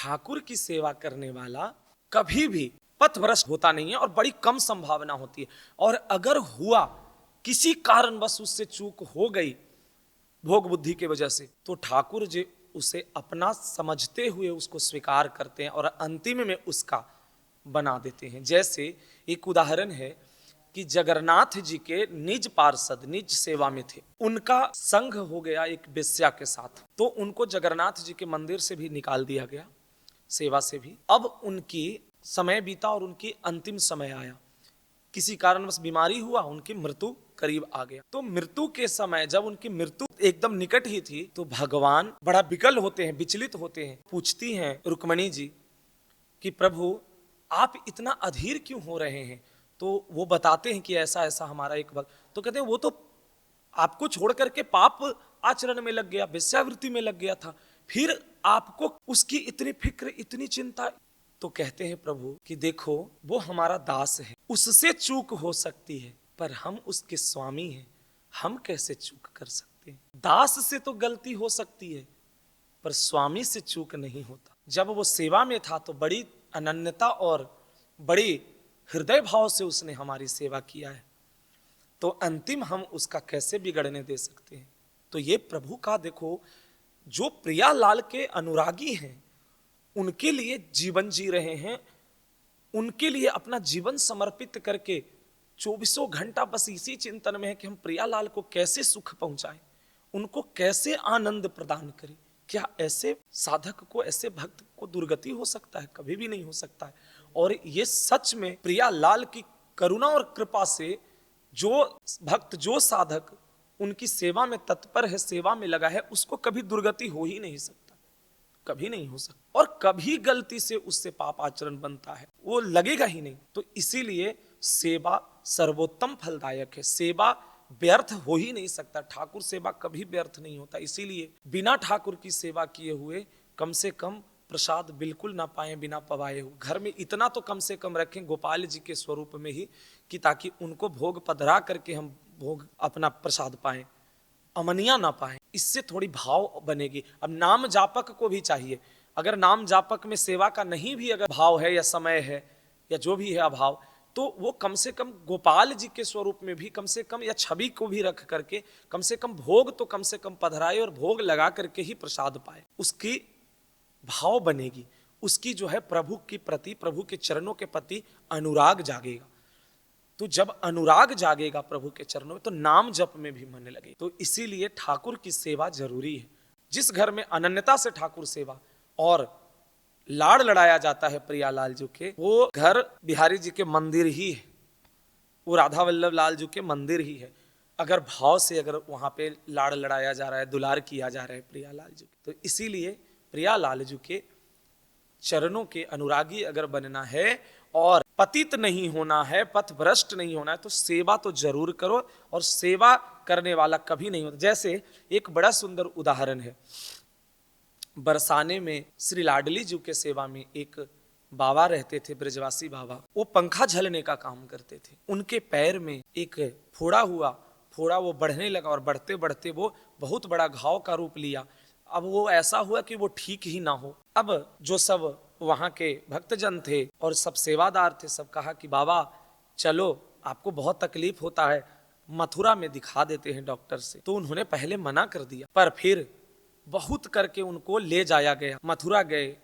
ठाकुर की सेवा करने वाला कभी भी पथभ्रष्ट होता नहीं है और बड़ी कम संभावना होती है। और अगर हुआ, किसी कारणवश उससे चूक हो गई भोग बुद्धि के वजह से, तो ठाकुर जी उसे अपना समझते हुए उसको स्वीकार करते हैं और अंतिम में उसका बना देते हैं। जैसे एक उदाहरण है कि जगन्नाथ जी के निज पार्षद निज सेवा में थे, उनका संग हो गया एक वेश्या के साथ, तो उनको जगन्नाथ जी के मंदिर से भी निकाल दिया गया, सेवा से भी। अब उनकी समय बीता और उनकी अंतिम समय आया, किसी कारणवश बीमारी हुआ, उनकी मृत्यु करीब आ गया। तो मृत्यु के समय जब उनकी मृत्यु एकदम निकट ही थी, तो भगवान बड़ा विकल होते हैं, विचलित होते हैं। पूछती हैं रुक्मणी जी कि प्रभु आप इतना अधीर क्यों हो रहे हैं? तो वो बताते हैं कि ऐसा ऐसा हमारा एक भक्त। तो कहते हैं वो तो आपको छोड़ करके पाप आचरण में लग गया, वेश्यावृत्ति में लग गया था, फिर आपको उसकी इतनी फिक्र, इतनी चिंता। तो कहते हैं प्रभु कि देखो वो हमारा दास है, उससे चूक हो सकती है, पर हम उसके स्वामी हैं, हम कैसे चूक कर सकते हैं? दास से तो गलती हो सकती है, पर स्वामी से चूक नहीं होता। जब वो सेवा में था तो बड़ी अनन्यता और बड़ी हृदय भाव से उसने हमारी सेवा किया है, तो अंतिम हम उसका कैसे बिगड़ने दे सकते हैं? तो ये प्रभु का देखो, जो प्रियालाल के अनुरागी हैं उनके लिए जीवन जी रहे हैं, उनके लिए अपना जीवन समर्पित करके 24 घंटा बस इसी चिंतन में है कि हम प्रियालाल को कैसे सुख पहुंचाएं, उनको कैसे आनंद प्रदान करें। क्या ऐसे साधक को, ऐसे भक्त को दुर्गति हो सकता है? कभी भी नहीं हो सकता है। और ये सच में प्रियालाल की करुणा और कृपा से जो भक्त, जो साधक उनकी सेवा में तत्पर है, सेवा में लगा है, उसको कभी दुर्गति हो ही नहीं सकता, कभी नहीं हो सकता। और कभी गलती से उससे पाप आचरण बनता है, वो लगेगा ही नहीं। तो इसीलिए सेवा सर्वोत्तम फलदायक है, सेवा व्यर्थ हो ही नहीं सकता। ठाकुर सेवा कभी व्यर्थ नहीं होता। इसीलिए बिना ठाकुर की सेवा किए हुए कम से कम प्रसाद बिल्कुल ना पाए बिना पवाए हो। घर में इतना तो कम से कम रखें गोपाल जी के स्वरूप में ही, कि ताकि उनको भोग पधरा करके हम भोग अपना प्रसाद पाएं, अमनिया ना पाएं। इससे थोड़ी भाव बनेगी। अब नाम जापक को भी चाहिए, अगर नाम जापक में सेवा का नहीं भी अगर भाव है या समय है या जो भी है अभाव, तो वो कम से कम गोपाल जी के स्वरूप में भी कम से कम, या छवि को भी रख करके कम से कम भोग तो कम से कम पधराए और भोग लगा करके ही प्रसाद पाए। उसकी भाव बनेगी, उसकी जो है प्रभु के प्रति, प्रभु के चरणों के प्रति अनुराग जागेगा। तो जब अनुराग जागेगा प्रभु के चरणों में, तो नाम जप में भी मन लगे। तो इसीलिए ठाकुर की सेवा जरूरी है। जिस घर में अनन्यता से ठाकुर सेवा और लाड़ लड़ाया जाता है प्रियालाल जी के, वो घर बिहारी जी के मंदिर ही है, वो राधा वल्लभ लाल जी के मंदिर ही है। अगर भाव से अगर वहां पे लाड़ लड़ाया जा रहा है, दुलार किया जा रहा है प्रियालाल जी, तो इसीलिए प्रियालाल जी के चरणों के अनुरागी अगर बनना है और पतित नहीं होना है, पथभ्रष्ट नहीं होना है, तो सेवा तो जरूर करो। और सेवा करने वाला कभी नहीं होता। जैसे एक बड़ा सुंदर उदाहरण है, बरसाने में श्री लाडली जी के सेवा में एक बाबा रहते थे, ब्रजवासी बाबा। वो पंखा झलने का काम करते थे। उनके पैर में एक फोड़ा हुआ, फोड़ा वो बढ़ने लगा और बढ़ते बढ़ते वो बहुत बड़ा घाव का रूप लिया। अब वो ऐसा हुआ कि वो ठीक ही ना हो। अब जो सब वहां के भक्तजन थे और सब सेवादार थे, सब कहा कि बाबा चलो, आपको बहुत तकलीफ होता है, मथुरा में दिखा देते हैं डॉक्टर से। तो उन्होंने पहले मना कर दिया, पर फिर बहुत करके उनको ले जाया गया। मथुरा गए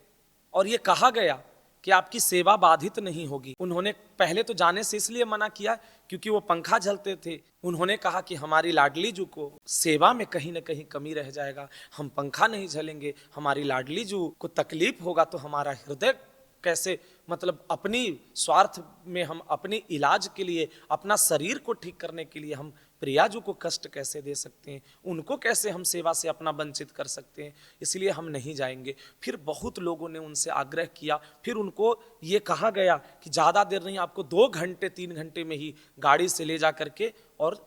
और ये कहा गया कि आपकी सेवा बाधित नहीं होगी। उन्होंने पहले तो जाने से इसलिए मना किया क्योंकि वो पंखा झलते थे। उन्होंने कहा कि हमारी लाडली जू को सेवा में कहीं ना कहीं कमी रह जाएगा, हम पंखा नहीं झलेंगे, हमारी लाडली जू को तकलीफ होगा तो हमारा हृदय कैसे, मतलब अपनी स्वार्थ में हम अपने इलाज के लिए, अपना शरीर को ठीक करने के लिए हम प्रियाजू को कष्ट कैसे दे सकते हैं, उनको कैसे हम सेवा से अपना वंचित कर सकते हैं, इसलिए हम नहीं जाएंगे। फिर बहुत लोगों ने उनसे आग्रह किया। फिर उनको ये कहा गया कि ज़्यादा देर नहीं, आपको 2 घंटे 3 घंटे में ही गाड़ी से ले जा करके और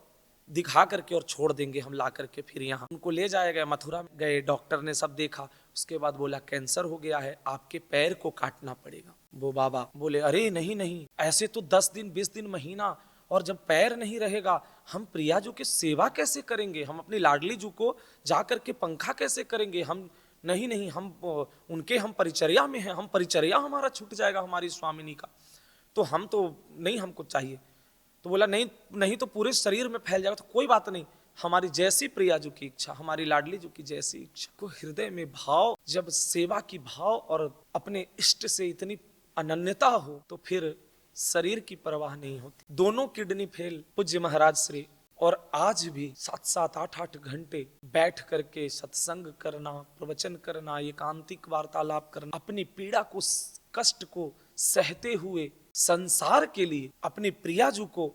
दिखा करके और छोड़ देंगे हम ला करके। फिर यहाँ उनको ले जाया गया, मथुरा गए, डॉक्टर ने सब देखा, उसके बाद बोला कैंसर हो गया है, आपके पैर को काटना पड़ेगा। वो बाबा बोले अरे नहीं नहीं, ऐसे तो 10 दिन 20 दिन महीना, और जब पैर नहीं रहेगा हम प्रियाजू की सेवा कैसे करेंगे, हम अपनी लाडली जू को जा करके पंखा कैसे करेंगे, हम नहीं नहीं, हम उनके हम परिचर्या में हैं, हम परिचर्या हमारा छूट जाएगा हमारी स्वामिनी का, तो हम तो नहीं, हमको चाहिए। तो बोला नहीं नहीं, तो पूरे शरीर में फैल जाएगा। तो कोई बात नहीं, हमारी जैसी प्रिया जी की इच्छा, हमारी लाडली जी की जैसी इच्छा। को हृदय में भाव, जब सेवा की भाव और अपने इष्ट से इतनी अनन्यता हो तो फिर शरीर की परवाह नहीं होती। दोनों किडनी फेल पूज्य महाराज श्री, और आज भी 7-7, 8-8 घंटे बैठ करके सत्संग करना, प्रवचन करना, एकांतिक वार्तालाप करना, अपनी पीड़ा को, कष्ट को सहते हुए संसार के लिए, अपनी प्रियाजू को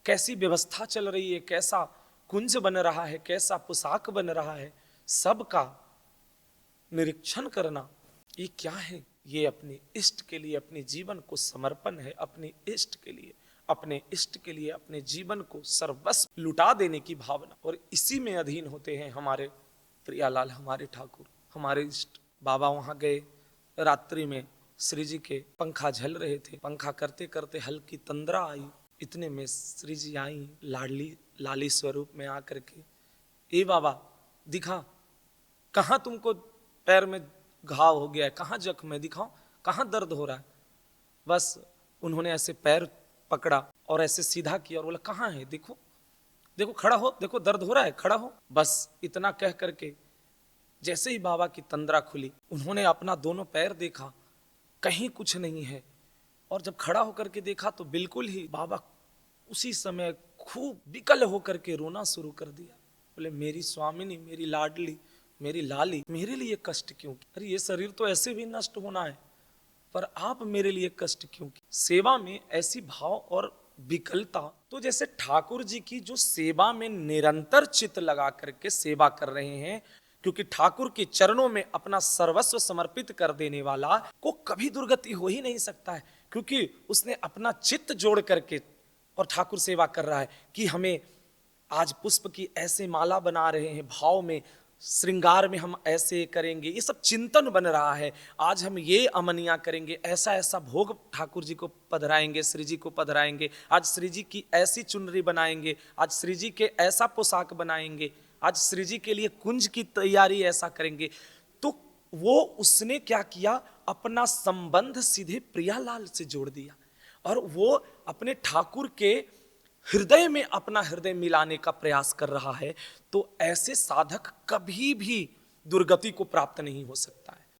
कैसी व्यवस्था चल रही है, कैसा कुंज बन रहा है, कैसा पोशाक बन रहा है, सबका निरीक्षण करना, ये क्या है? ये अपने इष्ट के लिए अपने जीवन को समर्पण है, अपने इष्ट के लिए, अपने इष्ट के लिए अपने जीवन को सर्वस्व लुटा देने की भावना। और इसी में अधीन होते हैं हमारे प्रियालाल, हमारे ठाकुर, हमारे इष्ट। बाबा वहां गए, रात्रि में श्री जी के पंखा झल रहे थे, पंखा करते करते हल्की तंद्रा आई, इतने में श्री जी आई लाडली लाली स्वरूप में आकर के, ए बाबा दिखा, कहाँ तुमको पैर में घाव हो गया है, कहाँ जख्म है, दिखाओ कहाँ दर्द हो रहा है। बस उन्होंने ऐसे पैर पकड़ा और ऐसे सीधा किया और बोला कहाँ है, देखो देखो, खड़ा हो, देखो दर्द हो रहा है, खड़ा हो। बस इतना कह करके जैसे ही बाबा की तंद्रा खुली, उन्होंने अपना दोनों पैर देखा, कहीं कुछ नहीं है। और जब खड़ा होकर के देखा तो बिल्कुल ही, बाबा उसी समय खूब विकल होकर के रोना शुरू कर दिया। बोले मेरी स्वामिनी, मेरी लाडली, मेरी लाली, मेरे लिए कष्ट क्यों? अरे ये शरीर तो ऐसे भी नष्ट होना है, पर आप मेरे लिए कष्ट क्यों? सेवा में ऐसी भाव और विकलता, तो जैसे ठाकुर जी की जो सेवा में निरंतर चित्त लगा करके सेवा कर रहे हैं, क्योंकि ठाकुर के चरणों में अपना सर्वस्व समर्पित कर देने वाला को कभी दुर्गति हो ही नहीं सकता है, क्योंकि उसने अपना चित्त जोड़ करके और ठाकुर सेवा कर रहा है कि हमें आज पुष्प की ऐसे माला बना रहे हैं, भाव में, श्रृंगार में हम ऐसे करेंगे, ये सब चिंतन बन रहा है। आज हम ये अमनिया करेंगे, ऐसा ऐसा भोग ठाकुर जी को पधराएंगे, श्री जी को पधराएंगे, आज श्री जी की ऐसी चुनरी बनाएंगे, आज श्री जी के ऐसा पोशाक बनाएंगे, आज श्री जी के लिए कुंज की तैयारी ऐसा करेंगे। तो वो उसने क्या किया, अपना संबंध सीधे प्रियालाल से जोड़ दिया और वो अपने ठाकुर के हृदय में अपना हृदय मिलाने का प्रयास कर रहा है। तो ऐसे साधक कभी भी दुर्गति को प्राप्त नहीं हो सकते।